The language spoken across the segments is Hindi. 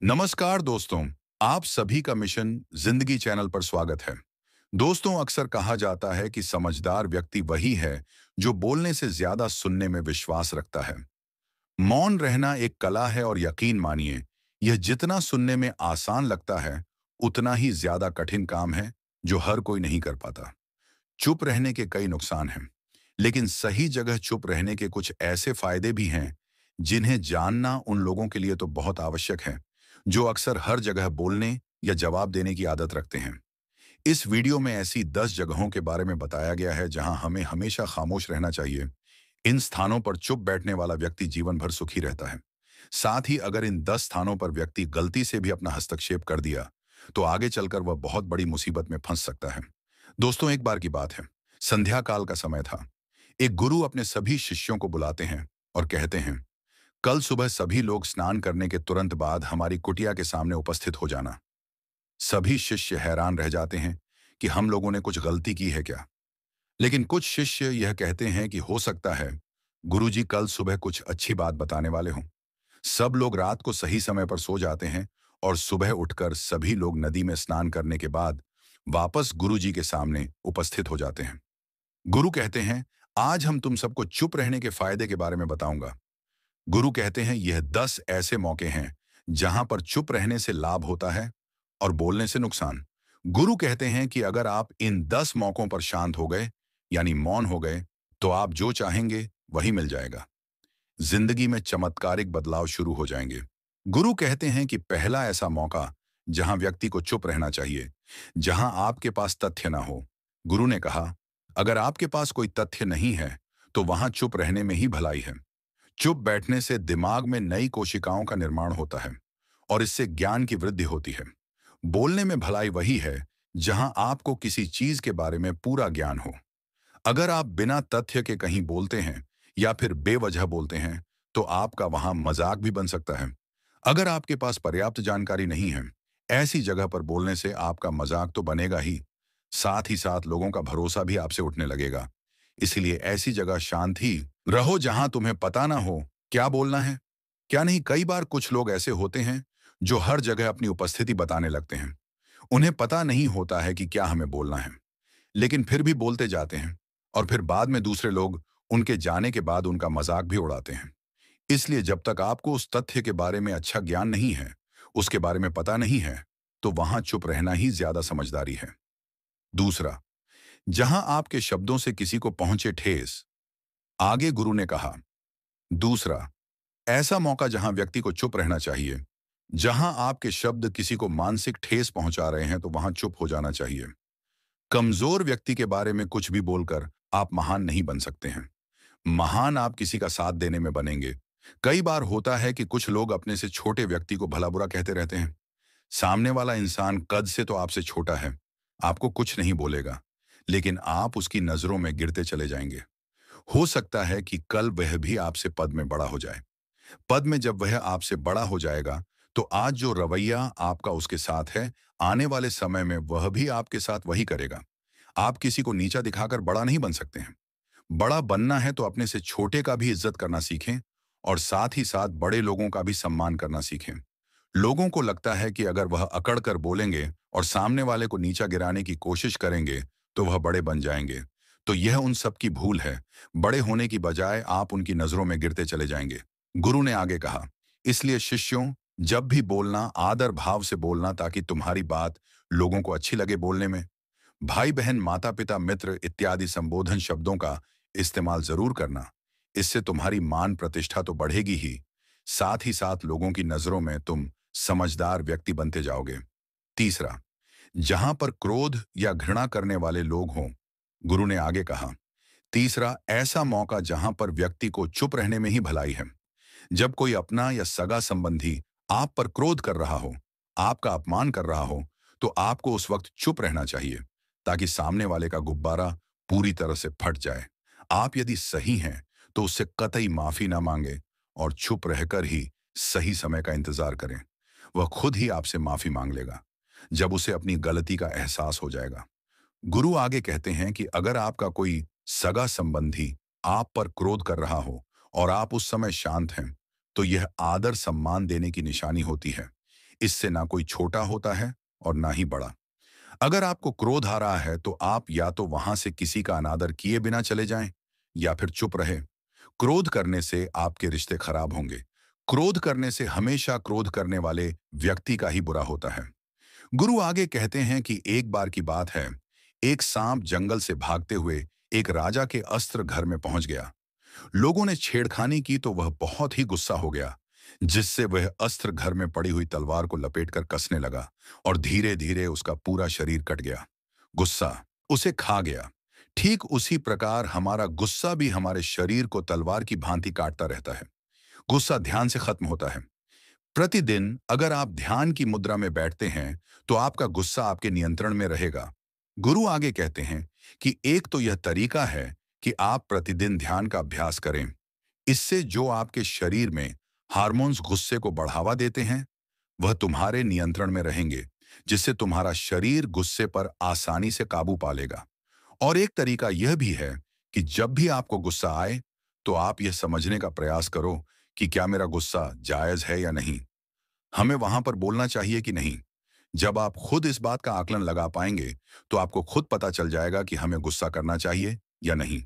नमस्कार दोस्तों, आप सभी का मिशन जिंदगी चैनल पर स्वागत है। दोस्तों, अक्सर कहा जाता है कि समझदार व्यक्ति वही है जो बोलने से ज्यादा सुनने में विश्वास रखता है। मौन रहना एक कला है और यकीन मानिए, यह जितना सुनने में आसान लगता है, उतना ही ज्यादा कठिन काम है जो हर कोई नहीं कर पाता। चुप रहने के कई नुकसान हैं, लेकिन सही जगह चुप रहने के कुछ ऐसे फायदे भी हैं जिन्हें जानना उन लोगों के लिए तो बहुत आवश्यक है जो अक्सर हर जगह बोलने या जवाब देने की आदत रखते हैं। इस वीडियो में ऐसी 10 जगहों के बारे में बताया गया है जहां हमें हमेशा खामोश रहना चाहिए। इन स्थानों पर चुप बैठने वाला व्यक्ति जीवन भर सुखी रहता है। साथ ही अगर इन 10 स्थानों पर व्यक्ति गलती से भी अपना हस्तक्षेप कर दिया तो आगे चलकर वह बहुत बड़ी मुसीबत में फंस सकता है। दोस्तों, एक बार की बात है, संध्या काल का समय था। एक गुरु अपने सभी शिष्यों को बुलाते हैं और कहते हैं, कल सुबह सभी लोग स्नान करने के तुरंत बाद हमारी कुटिया के सामने उपस्थित हो जाना। सभी शिष्य हैरान रह जाते हैं कि हम लोगों ने कुछ गलती की है क्या। लेकिन कुछ शिष्य यह कहते हैं कि हो सकता है गुरुजी कल सुबह कुछ अच्छी बात बताने वाले हों। सब लोग रात को सही समय पर सो जाते हैं और सुबह उठकर सभी लोग नदी में स्नान करने के बाद वापस गुरुजी के सामने उपस्थित हो जाते हैं। गुरु कहते हैं, आज हम तुम सबको चुप रहने के फायदे के बारे में बताऊंगा। गुरु कहते हैं, यह 10 ऐसे मौके हैं जहां पर चुप रहने से लाभ होता है और बोलने से नुकसान। गुरु कहते हैं कि अगर आप इन 10 मौकों पर शांत हो गए, यानी मौन हो गए, तो आप जो चाहेंगे वही मिल जाएगा। जिंदगी में चमत्कारिक बदलाव शुरू हो जाएंगे। गुरु कहते हैं कि पहला ऐसा मौका जहां व्यक्ति को चुप रहना चाहिए, जहां आपके पास तथ्य ना हो। गुरु ने कहा, अगर आपके पास कोई तथ्य नहीं है तो वहां चुप रहने में ही भलाई है। चुप बैठने से दिमाग में नई कोशिकाओं का निर्माण होता है और इससे ज्ञान की वृद्धि होती है। बोलने में भलाई वही है जहां आपको किसी चीज के बारे में पूरा ज्ञान हो। अगर आप बिना तथ्य के कहीं बोलते हैं या फिर बेवजह बोलते हैं, तो आपका वहां मजाक भी बन सकता है। अगर आपके पास पर्याप्त जानकारी नहीं है, ऐसी जगह पर बोलने से आपका मजाक तो बनेगा ही साथ लोगों का भरोसा भी आपसे उठने लगेगा। इसलिए ऐसी जगह शांत ही रहो जहां तुम्हें पता ना हो क्या बोलना है क्या नहीं। कई बार कुछ लोग ऐसे होते हैं जो हर जगह अपनी उपस्थिति बताने लगते हैं। उन्हें पता नहीं होता है कि क्या हमें बोलना है, लेकिन फिर भी बोलते जाते हैं और फिर बाद में दूसरे लोग उनके जाने के बाद उनका मजाक भी उड़ाते हैं। इसलिए जब तक आपको उस तथ्य के बारे में अच्छा ज्ञान नहीं है, उसके बारे में पता नहीं है, तो वहां चुप रहना ही ज्यादा समझदारी है। दूसरा, जहां आपके शब्दों से किसी को पहुंचे ठेस। आगे गुरु ने कहा, दूसरा ऐसा मौका जहां व्यक्ति को चुप रहना चाहिए, जहां आपके शब्द किसी को मानसिक ठेस पहुंचा रहे हैं, तो वहां चुप हो जाना चाहिए। कमजोर व्यक्ति के बारे में कुछ भी बोलकर आप महान नहीं बन सकते हैं। महान आप किसी का साथ देने में बनेंगे। कई बार होता है कि कुछ लोग अपने से छोटे व्यक्ति को भला बुरा कहते रहते हैं। सामने वाला इंसान कद से तो आपसे छोटा है, आपको कुछ नहीं बोलेगा, लेकिन आप उसकी नजरों में गिरते चले जाएंगे। हो सकता है कि कल वह भी आपसे पद में बड़ा हो जाए। पद में जब वह आपसे बड़ा हो जाएगा, तो आज जो रवैया आपका उसके साथ है, आने वाले समय में वह भी आपके साथ वही करेगा। आप किसी को नीचा दिखाकर बड़ा नहीं बन सकते हैं। बड़ा बनना है तो अपने से छोटे का भी इज्जत करना सीखें और साथ ही साथ बड़े लोगों का भी सम्मान करना सीखें। लोगों को लगता है कि अगर वह अकड़ कर बोलेंगे और सामने वाले को नीचा गिराने की कोशिश करेंगे तो वह बड़े बन जाएंगे। तो यह उन सब की भूल है। बड़े होने की बजाय आप उनकी नजरों में गिरते चले जाएंगे। गुरु ने आगे कहा, इसलिए शिष्यों, जब भी बोलना आदर भाव से बोलना ताकि तुम्हारी बात लोगों को अच्छी लगे बोलने में। भाई बहन, माता पिता, मित्र इत्यादि संबोधन शब्दों का इस्तेमाल जरूर करना। इससे तुम्हारी मान प्रतिष्ठा तो बढ़ेगी ही साथ लोगों की नजरों में तुम समझदार व्यक्ति बनते जाओगे। तीसरा, जहां पर क्रोध या घृणा करने वाले लोग हों। गुरु ने आगे कहा, तीसरा ऐसा मौका जहां पर व्यक्ति को चुप रहने में ही भलाई है। जब कोई अपना या सगा संबंधी आप पर क्रोध कर रहा हो, आपका अपमान कर रहा हो, तो आपको उस वक्त चुप रहना चाहिए ताकि सामने वाले का गुब्बारा पूरी तरह से फट जाए। आप यदि सही हैं तो उससे कतई माफी ना मांगे और चुप रहकर ही सही समय का इंतजार करें। वह खुद ही आपसे माफी मांग लेगा जब उसे अपनी गलती का एहसास हो जाएगा। गुरु आगे कहते हैं कि अगर आपका कोई सगा संबंधी आप पर क्रोध कर रहा हो और आप उस समय शांत हैं, तो यह आदर सम्मान देने की निशानी होती है। इससे ना कोई छोटा होता है और ना ही बड़ा। अगर आपको क्रोध आ रहा है तो आप या तो वहां से किसी का अनादर किए बिना चले जाएं या फिर चुप रहे। क्रोध करने से आपके रिश्ते खराब होंगे। क्रोध करने से हमेशा क्रोध करने वाले व्यक्ति का ही बुरा होता है। गुरु आगे कहते हैं कि एक बार की बात है, एक सांप जंगल से भागते हुए एक राजा के अस्त्र घर में पहुंच गया। लोगों ने छेड़खानी की तो वह बहुत ही गुस्सा हो गया, जिससे वह अस्त्र घर में पड़ी हुई तलवार को लपेटकर कसने लगा और धीरे धीरे उसका पूरा शरीर कट गया। गुस्सा उसे खा गया। ठीक उसी प्रकार हमारा गुस्सा भी हमारे शरीर को तलवार की भांति काटता रहता है। गुस्सा ध्यान से खत्म होता है। प्रतिदिन अगर आप ध्यान की मुद्रा में बैठते हैं तो आपका गुस्सा आपके नियंत्रण में रहेगा। गुरु आगे कहते हैं कि एक तो यह तरीका है कि आप प्रतिदिन ध्यान का अभ्यास करें। इससे जो आपके शरीर में हार्मोन्स गुस्से को बढ़ावा देते हैं, वह तुम्हारे नियंत्रण में रहेंगे, जिससे तुम्हारा शरीर गुस्से पर आसानी से काबू पा लेगा। और एक तरीका यह भी है कि जब भी आपको गुस्सा आए, तो आप यह समझने का प्रयास करो कि क्या मेरा गुस्सा जायज है या नहीं। हमें वहां पर बोलना चाहिए कि नहीं। जब आप खुद इस बात का आकलन लगा पाएंगे, तो आपको खुद पता चल जाएगा कि हमें गुस्सा करना चाहिए या नहीं।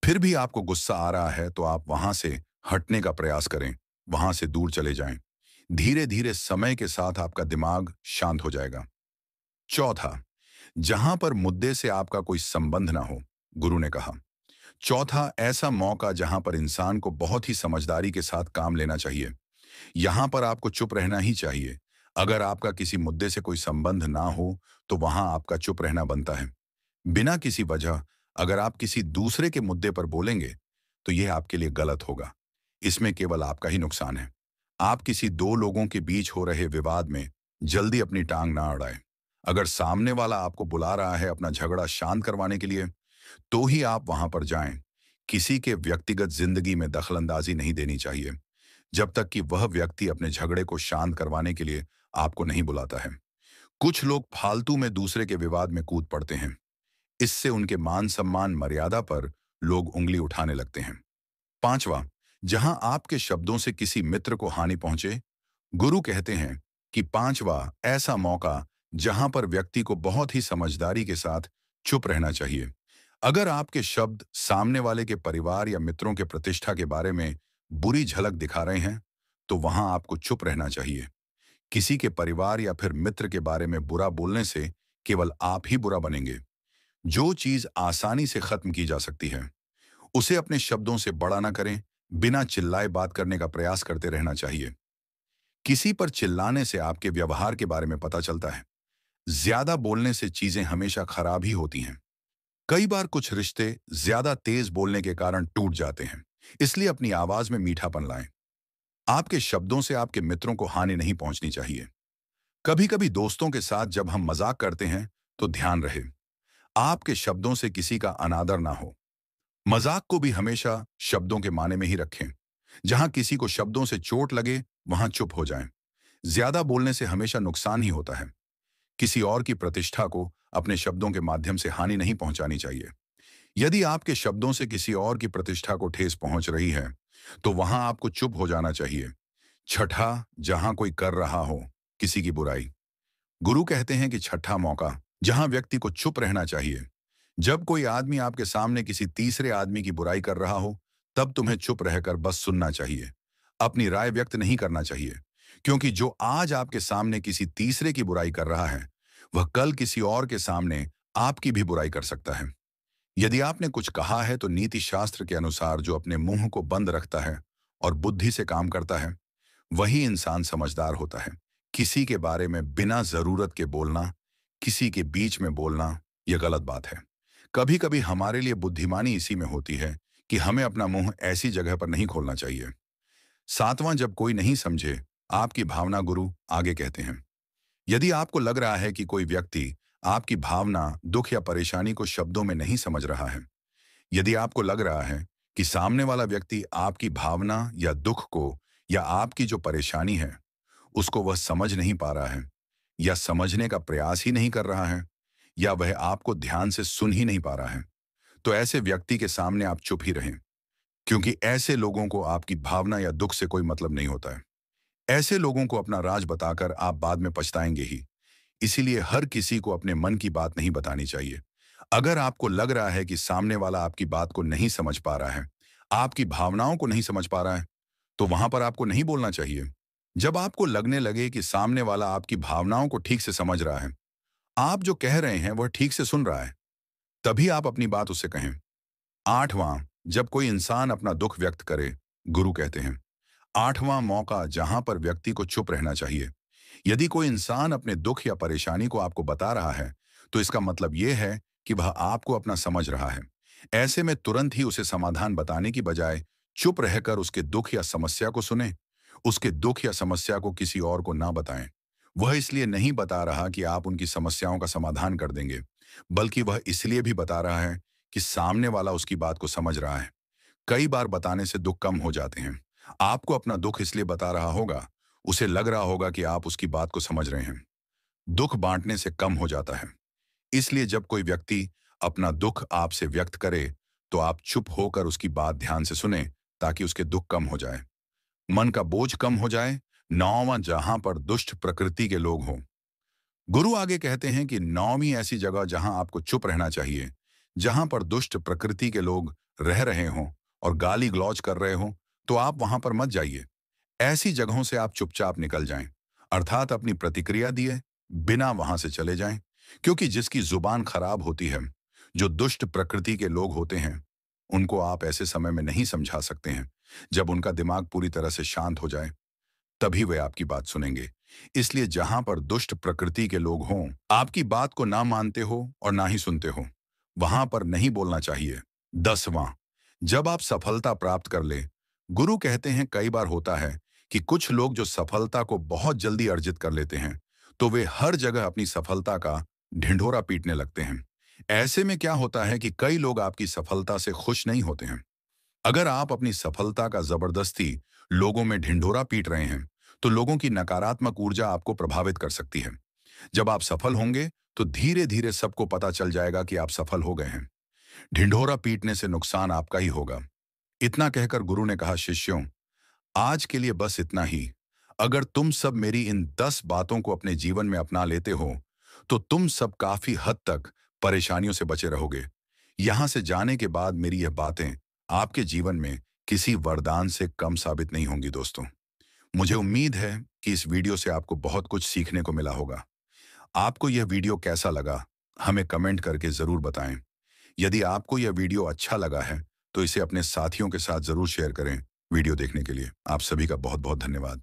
फिर भी आपको गुस्सा आ रहा है तो आप वहां से हटने का प्रयास करें, वहां से दूर चले जाएं। धीरे धीरे समय के साथ आपका दिमाग शांत हो जाएगा। चौथा, जहां पर मुद्दे से आपका कोई संबंध ना हो, गुरु ने कहा। चौथा ऐसा मौका जहां पर इंसान को बहुत ही समझदारी के साथ काम लेना चाहिए। यहां पर आपको चुप रहना ही चाहिए। अगर आपका किसी मुद्दे से कोई संबंध ना हो तो वहां आपका चुप रहना बनता है। बिना किसी वजह अगर आप किसी दूसरे के मुद्दे पर बोलेंगे तो यह आपके लिए गलत होगा। इसमें केवल आपका ही नुकसान है। आप किसी दो लोगों के बीच हो रहे विवाद में जल्दी अपनी टांग ना अड़ाएं। अगर सामने वाला आपको बुला रहा है अपना झगड़ा शांत करवाने के लिए, तो ही आप वहां पर जाएं। किसी के व्यक्तिगत जिंदगी में दखलंदाजी नहीं देनी चाहिए जब तक कि वह व्यक्ति अपने झगड़े को शांत करवाने के लिए आपको नहीं बुलाता है। कुछ लोग फालतू में दूसरे के विवाद में कूद पड़ते हैं। इससे उनके मान सम्मान मर्यादा पर लोग उंगली उठाने लगते हैं। पांचवा, जहां आपके शब्दों से किसी मित्र को हानि पहुंचे, गुरु कहते हैं कि पांचवा ऐसा मौका जहां पर व्यक्ति को बहुत ही समझदारी के साथ चुप रहना चाहिए। अगर आपके शब्द सामने वाले के परिवार या मित्रों के प्रतिष्ठा के बारे में बुरी झलक दिखा रहे हैं, तो वहां आपको चुप रहना चाहिए। किसी के परिवार या फिर मित्र के बारे में बुरा बोलने से केवल आप ही बुरा बनेंगे। जो चीज आसानी से खत्म की जा सकती है, उसे अपने शब्दों से बड़ा ना करें। बिना चिल्लाए बात करने का प्रयास करते रहना चाहिए। किसी पर चिल्लाने से आपके व्यवहार के बारे में पता चलता है। ज्यादा बोलने से चीजें हमेशा खराब ही होती हैं। कई बार कुछ रिश्ते ज्यादा तेज बोलने के कारण टूट जाते हैं। इसलिए अपनी आवाज में मीठापन लाएं। आपके शब्दों से आपके मित्रों को हानि नहीं पहुंचनी चाहिए। कभी कभी दोस्तों के साथ जब हम मजाक करते हैं तो ध्यान रहे, आपके शब्दों से किसी का अनादर ना हो। मजाक को भी हमेशा शब्दों के माने में ही रखें। जहां किसी को शब्दों से चोट लगे, वहां चुप हो जाएं। ज्यादा बोलने से हमेशा नुकसान ही होता है। किसी और की प्रतिष्ठा को अपने शब्दों के माध्यम से हानि नहीं पहुंचानी चाहिए। यदि आपके शब्दों से किसी और की प्रतिष्ठा को ठेस पहुंच रही है, तो वहां आपको चुप हो जाना चाहिए। छठा, जहां कोई कर रहा हो किसी की बुराई, गुरु कहते हैं कि छठा मौका जहां व्यक्ति को चुप रहना चाहिए। जब कोई आदमी आपके सामने किसी तीसरे आदमी की बुराई कर रहा हो, तब तुम्हें चुप रहकर बस सुनना चाहिए। अपनी राय व्यक्त नहीं करना चाहिए, क्योंकि जो आज आपके सामने किसी तीसरे की बुराई कर रहा है, वह कल किसी और के सामने आपकी भी बुराई कर सकता है। यदि आपने कुछ कहा है तो नीति शास्त्र के अनुसार जो अपने मुंह को बंद रखता है और बुद्धि से काम करता है, वही इंसान समझदार होता है। किसी के बारे में बिना जरूरत के बोलना, किसी के बीच में बोलना, यह गलत बात है। कभी कभी हमारे लिए बुद्धिमानी इसी में होती है कि हमें अपना मुंह ऐसी जगह पर नहीं खोलना चाहिए। सातवां, जब कोई नहीं समझे आपकी भावना, गुरु आगे कहते हैं, यदि आपको लग रहा है कि कोई व्यक्ति आपकी भावना, दुख या परेशानी को शब्दों में नहीं समझ रहा है, यदि आपको लग रहा है कि सामने वाला व्यक्ति आपकी भावना या दुख को या आपकी जो परेशानी है उसको वह समझ नहीं पा रहा है, या समझने का प्रयास ही नहीं कर रहा है, या वह आपको ध्यान से सुन ही नहीं पा रहा है, तो ऐसे व्यक्ति के सामने आप चुप ही रहें, क्योंकि ऐसे लोगों को आपकी भावना या दुख से कोई मतलब नहीं होता है। ऐसे लोगों को अपना राज बताकर आप बाद में पछताएंगे ही। इसीलिए हर किसी को अपने मन की बात नहीं बतानी चाहिए। अगर आपको लग रहा है कि सामने वाला आपकी बात को नहीं समझ पा रहा है, आपकी भावनाओं को नहीं समझ पा रहा है, तो वहां पर आपको नहीं बोलना चाहिए। जब आपको लगने लगे कि सामने वाला आपकी भावनाओं को ठीक से समझ रहा है, आप जो कह रहे हैं वह ठीक से सुन रहा है, तभी आप अपनी बात उससे कहें। 8वां, जब कोई इंसान अपना दुख व्यक्त करे, गुरु कहते हैं, 8वां मौका जहां पर व्यक्ति को चुप रहना चाहिए। यदि कोई इंसान अपने दुख या परेशानी को आपको बता रहा है, तो इसका मतलब यह है कि वह आपको अपना समझ रहा है। ऐसे में तुरंत ही उसे समाधान बताने की बजाय चुप रहकर उसके दुख या समस्या को सुने। उसके दुख या समस्या को किसी और को ना बताएं। वह इसलिए नहीं बता रहा कि आप उनकी समस्याओं का समाधान कर देंगे, बल्कि वह इसलिए भी बता रहा है कि सामने वाला उसकी बात को समझ रहा है। कई बार बताने से दुख कम हो जाते हैं। आपको अपना दुख इसलिए बता रहा होगा, उसे लग रहा होगा कि आप उसकी बात को समझ रहे हैं। दुख बांटने से कम हो जाता है। इसलिए जब कोई व्यक्ति अपना दुख आपसे व्यक्त करे, तो आप चुप होकर उसकी बात ध्यान से सुने, ताकि उसके दुख कम हो जाए, मन का बोझ कम हो जाए। 9वां, जहां पर दुष्ट प्रकृति के लोग हों। गुरु आगे कहते हैं कि 9वीं ऐसी जगह जहां आपको चुप रहना चाहिए, जहां पर दुष्ट प्रकृति के लोग रह रहे हों और गाली गलौज कर रहे हों, तो आप वहां पर मत जाइए। ऐसी जगहों से आप चुपचाप निकल जाएं, अर्थात अपनी प्रतिक्रिया दिए बिना वहां से चले जाएं। क्योंकि जिसकी जुबान खराब होती है, जो दुष्ट प्रकृति के लोग होते हैं, उनको आप ऐसे समय में नहीं समझा सकते हैं। जब उनका दिमाग पूरी तरह से शांत हो जाए, तभी वे आपकी बात सुनेंगे। इसलिए जहां पर दुष्ट प्रकृति के लोग हों, आपकी बात को ना मानते हो और ना ही सुनते हो, वहां पर नहीं बोलना चाहिए। 10वां, जब आप सफलता प्राप्त कर ले, गुरु कहते हैं कई बार होता है कि कुछ लोग जो सफलता को बहुत जल्दी अर्जित कर लेते हैं, तो वे हर जगह अपनी सफलता का ढिंढोरा पीटने लगते हैं। ऐसे में क्या होता है कि कई लोग आपकी सफलता से खुश नहीं होते हैं। अगर आप अपनी सफलता का जबरदस्ती लोगों में ढिंढोरा पीट रहे हैं, तो लोगों की नकारात्मक ऊर्जा आपको प्रभावित कर सकती है। जब आप सफल होंगे, तो धीरे धीरे सबको पता चल जाएगा कि आप सफल हो गए हैं। ढिंढोरा पीटने से नुकसान आपका ही होगा। इतना कहकर गुरु ने कहा, शिष्यों, आज के लिए बस इतना ही। अगर तुम सब मेरी इन 10 बातों को अपने जीवन में अपना लेते हो, तो तुम सब काफी हद तक परेशानियों से बचे रहोगे। यहां से जाने के बाद मेरी यह बातें आपके जीवन में किसी वरदान से कम साबित नहीं होंगी दोस्तों। मुझे उम्मीद है कि इस वीडियो से आपको बहुत कुछ सीखने को मिला होगा। आपको यह वीडियो कैसा लगा, हमें कमेंट करके जरूर बताएं। यदि आपको यह वीडियो अच्छा लगा है, तो इसे अपने साथियों के साथ जरूर शेयर करें। वीडियो देखने के लिए आप सभी का बहुत बहुत धन्यवाद।